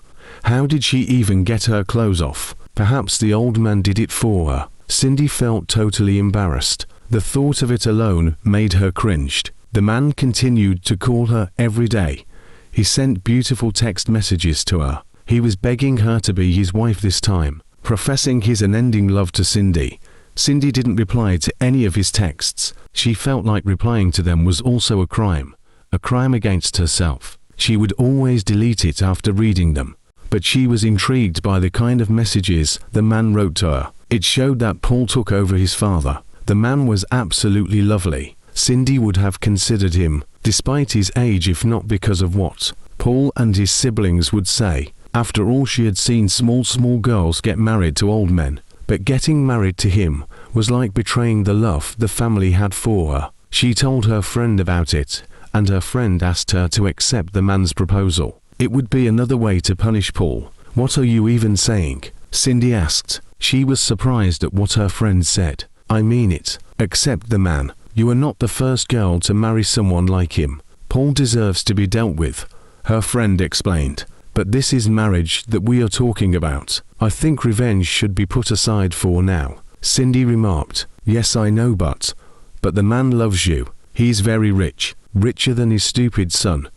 how did she even get her clothes off? Perhaps the old man did it for her. Cindy felt totally embarrassed. The thought of it alone made her cringed. The man continued to call her every day. He sent beautiful text messages to her. He was begging her to be his wife this time, professing his unending love to Cindy. Cindy didn't reply to any of his texts. She felt like replying to them was also a crime against herself. She would always delete it after reading them. But she was intrigued by the kind of messages the man wrote to her. It showed that Paul took over his father. The man was absolutely lovely. Cindy would have considered him, despite his age, if not because of what Paul and his siblings would say. After all, she had seen small girls get married to old men. But getting married to him was like betraying the love the family had for her. She told her friend about it, and her friend asked her to accept the man's proposal. It would be another way to punish Paul. What are you even saying? Cindy asked. She was surprised at what her friend said. I mean it. Accept the man. You are not the first girl to marry someone like him. Paul deserves to be dealt with, her friend explained. But this is marriage that we are talking about. I think revenge should be put aside for now. Cindy remarked. Yes, I know, but the man loves you. He's very rich, richer than his stupid son.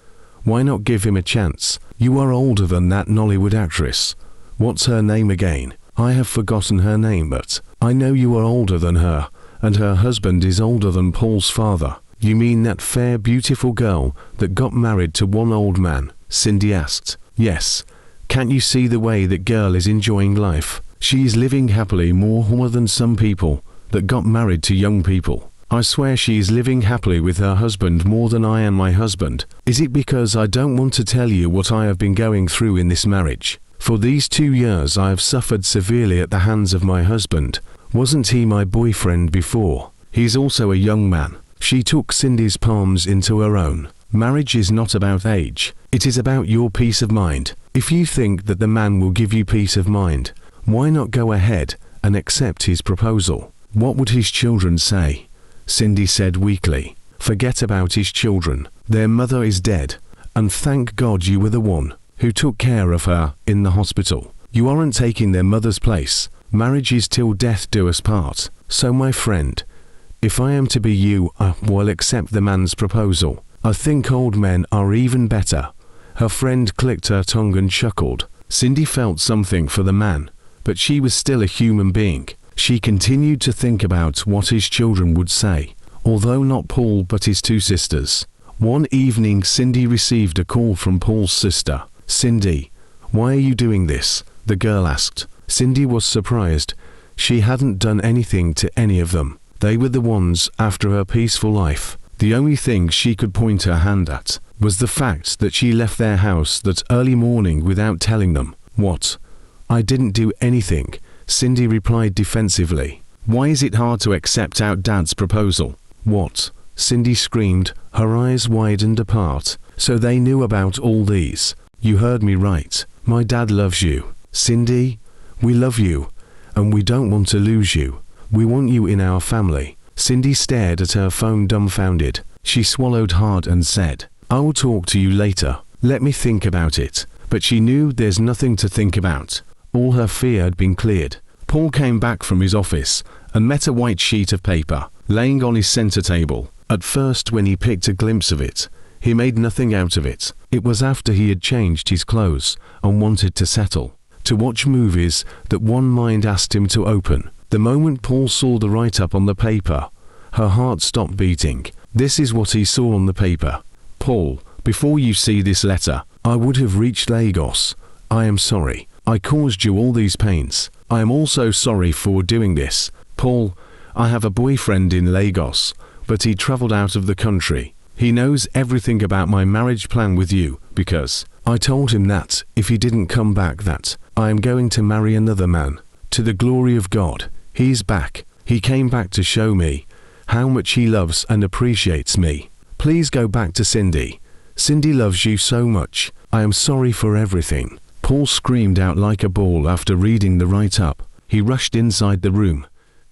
Why not give him a chance? You are older than that Nollywood actress. What's her name again? I have forgotten her name, but I know you are older than her, and her husband is older than Paul's father. You mean that fair, beautiful girl that got married to one old man? Cindy asked. Yes. Can't you see the way that girl is enjoying life? She is living happily more than some people that got married to young people. I swear she is living happily with her husband more than I am my husband. Is it because I don't want to tell you what I have been going through in this marriage? For these 2 years I have suffered severely at the hands of my husband. Wasn't he my boyfriend before? He's also a young man. She took Cindy's palms into her own. Marriage is not about age. It is about your peace of mind. If you think that the man will give you peace of mind, why not go ahead and accept his proposal? What would his children say? Cindy said weakly. Forget about his children. Their mother is dead, and thank God you were the one who took care of her in the hospital. You aren't taking their mother's place. Marriage is till death do us part. So my friend, if I am to be you, I will accept the man's proposal. I think old men are even better. Her friend clicked her tongue and chuckled. Cindy felt something for the man, but she was still a human being. She continued to think about what his children would say, although not Paul but his 2 sisters. One evening Cindy received a call from Paul's sister. Cindy, why are you doing this? The girl asked. Cindy was surprised. She hadn't done anything to any of them. They were the ones after her peaceful life. The only thing she could point her hand at was the fact that she left their house that early morning without telling them. What? I didn't do anything, Cindy replied defensively. Why is it hard to accept out Dad's proposal? What? Cindy screamed, her eyes widened apart. So they knew about all these. You heard me right. My dad loves you. Cindy, we love you, and we don't want to lose you. We want you in our family. Cindy stared at her phone dumbfounded. She swallowed hard and said, I will talk to you later. Let me think about it. But she knew there's nothing to think about. All her fear had been cleared. Paul came back from his office and met a white sheet of paper laying on his center table. At first, when he picked a glimpse of it, he made nothing out of it. It was after he had changed his clothes and wanted to settle, to watch movies, that one mind asked him to open. The moment Paul saw the write-up on the paper, her heart stopped beating. This is what he saw on the paper. Paul, before you see this letter, I would have reached Lagos. I am sorry. I caused you all these pains. I am also sorry for doing this. Paul, I have a boyfriend in Lagos, but he traveled out of the country. He knows everything about my marriage plan with you, because I told him that, if he didn't come back, that I am going to marry another man. To the glory of God, he's back. He came back to show me how much he loves and appreciates me. Please go back to Cindy. Cindy loves you so much. I am sorry for everything." Paul screamed out like a ball after reading the write-up. He rushed inside the room.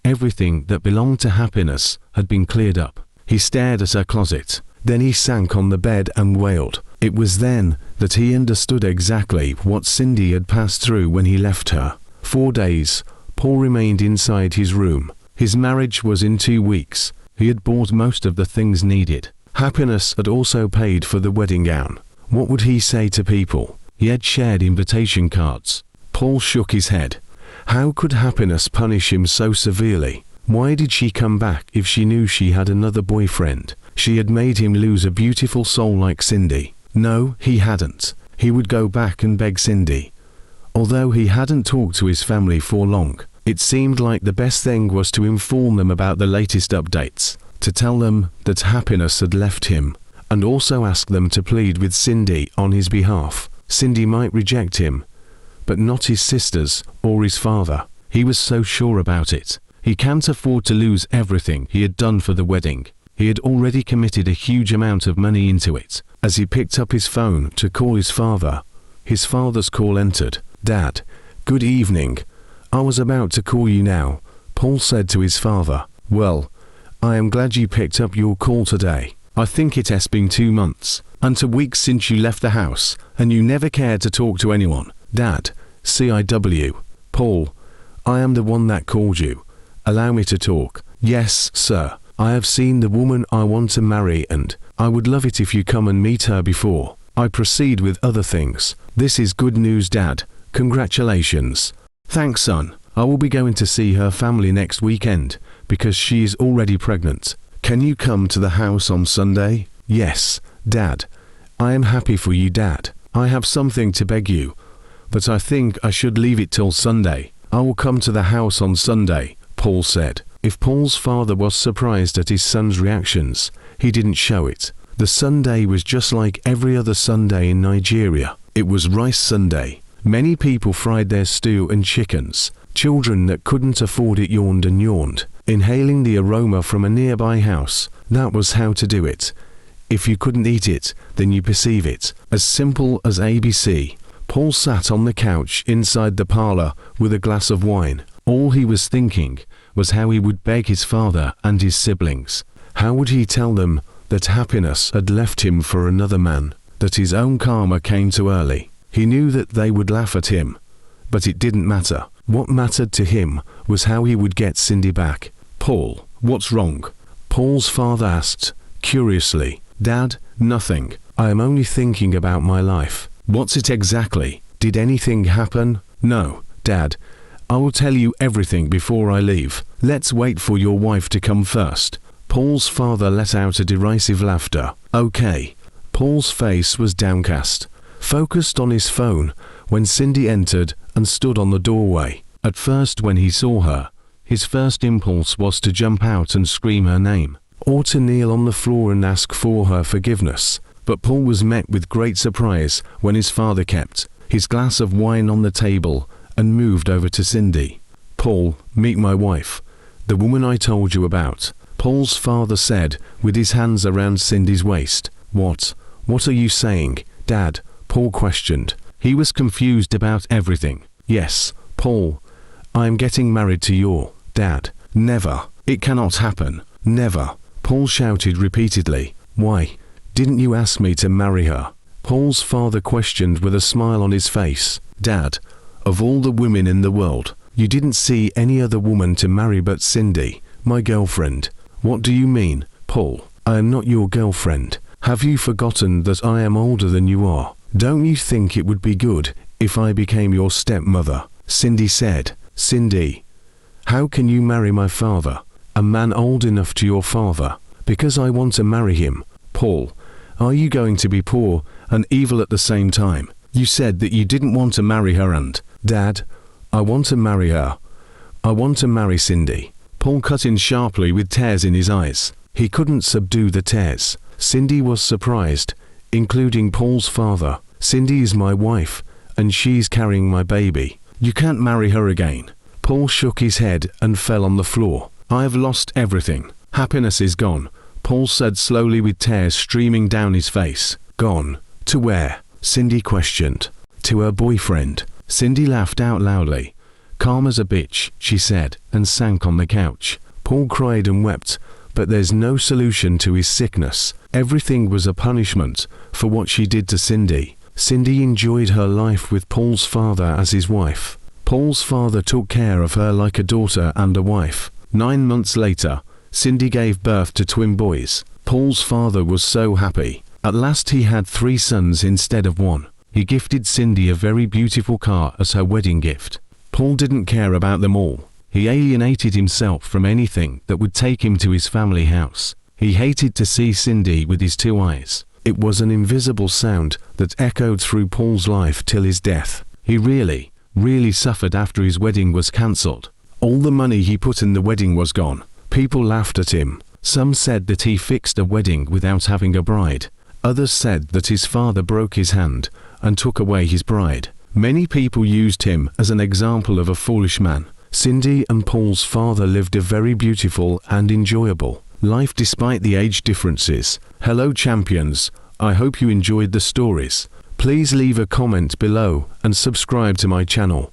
Everything that belonged to Happiness had been cleared up. He stared at her closet. Then he sank on the bed and wailed. It was then that he understood exactly what Cindy had passed through when he left her. 4 days, Paul remained inside his room. His marriage was in 2 weeks. He had bought most of the things needed. Happiness had also paid for the wedding gown. What would he say to people? He had shared invitation cards. Paul shook his head. How could Happiness punish him so severely? Why did she come back if she knew she had another boyfriend? She had made him lose a beautiful soul like Cindy. No, he hadn't. He would go back and beg Cindy. Although he hadn't talked to his family for long, it seemed like the best thing was to inform them about the latest updates, to tell them that Happiness had left him, and also ask them to plead with Cindy on his behalf. Cindy might reject him, but not his sisters or his father. He was so sure about it. He can't afford to lose everything he had done for the wedding. He had already committed a huge amount of money into it. As he picked up his phone to call his father's call entered. "Dad, good evening. I was about to call you now," Paul said to his father. "Well, I am glad you picked up your call today. I think it has been 2 months, and 2 weeks since you left the house, and you never cared to talk to anyone. Dad, CIW. Paul, I am the one that called you. Allow me to talk." "Yes, sir. I have seen the woman I want to marry, and I would love it if you come and meet her before I proceed with other things. This is good news, Dad. Congratulations." "Thanks, son. I will be going to see her family next weekend because she is already pregnant. Can you come to the house on Sunday?" "Yes, Dad. I am happy for you, Dad. I have something to beg you, but I think I should leave it till Sunday." "I will come to the house on Sunday," Paul said. If Paul's father was surprised at his son's reactions, he didn't show it. The Sunday was just like every other Sunday in Nigeria. It was Rice Sunday. Many people fried their stew and chickens. Children that couldn't afford it yawned and yawned, inhaling the aroma from a nearby house. That was how to do it. If you couldn't eat it, then you perceive it. As simple as ABC. Paul sat on the couch inside the parlor with a glass of wine. All he was thinking was how he would beg his father and his siblings. How would he tell them that Happiness had left him for another man, that his own karma came too early? He knew that they would laugh at him, but it didn't matter. What mattered to him was how he would get Cindy back. "Paul, what's wrong?" Paul's father asked, curiously. "Dad, nothing. I am only thinking about my life." "What's it exactly? Did anything happen?" "No, Dad. I will tell you everything before I leave. Let's wait for your wife to come first." Paul's father let out a derisive laughter. "Okay." Paul's face was downcast, focused on his phone, when Cindy entered and stood on the doorway. At first, when he saw her, his first impulse was to jump out and scream her name, or to kneel on the floor and ask for her forgiveness. But Paul was met with great surprise when his father kept his glass of wine on the table and moved over to Cindy. "Paul, meet my wife, the woman I told you about," Paul's father said with his hands around Cindy's waist. What are you saying, Dad?" Paul questioned. He was confused about everything. "Yes, Paul, I am getting married to your dad." "Never. It cannot happen. Never," Paul shouted repeatedly. "Why? Didn't you ask me to marry her?" Paul's father questioned with a smile on his face. "Dad, of all the women in the world, you didn't see any other woman to marry but Cindy, my girlfriend." "What do you mean, Paul? I am not your girlfriend. Have you forgotten that I am older than you are? Don't you think it would be good if I became your stepmother?" Cindy said. "Cindy, how can you marry my father, a man old enough to your father, because I want to marry him?" "Paul, are you going to be poor and evil at the same time? You said that you didn't want to marry her and..." "Dad, I want to marry her. I want to marry Cindy." Paul cut in sharply with tears in his eyes. He couldn't subdue the tears. Cindy was surprised, including Paul's father. Cindy is my wife, and she's carrying my baby. You can't marry her again. Paul shook his head and fell on the floor. I have lost everything. Happiness is gone, Paul said slowly with tears streaming down his face. Gone? To where? Cindy questioned. To her boyfriend. Cindy laughed out loudly. Calm as a bitch, she said, and sank on the couch. Paul cried and wept, but there's no solution to his sickness. Everything was a punishment for what she did to Cindy. Cindy enjoyed her life with Paul's father as his wife. Paul's father took care of her like a daughter and a wife. 9 months later, Cindy gave birth to twin boys. Paul's father was so happy. At last he had 3 sons instead of 1. He gifted Cindy a very beautiful car as her wedding gift. Paul didn't care about them all. He alienated himself from anything that would take him to his family house. He hated to see Cindy with his 2 eyes. It was an invisible sound that echoed through Paul's life till his death. He really suffered after his wedding was cancelled. All the money he put in the wedding was gone. People laughed at him. Some said that he fixed a wedding without having a bride. Others said that his father broke his hand and took away his bride. Many people used him as an example of a foolish man. Cindy and Paul's father lived a very beautiful and enjoyable life despite the age differences. Hello champions, I hope you enjoyed the stories. Please leave a comment below and subscribe to my channel.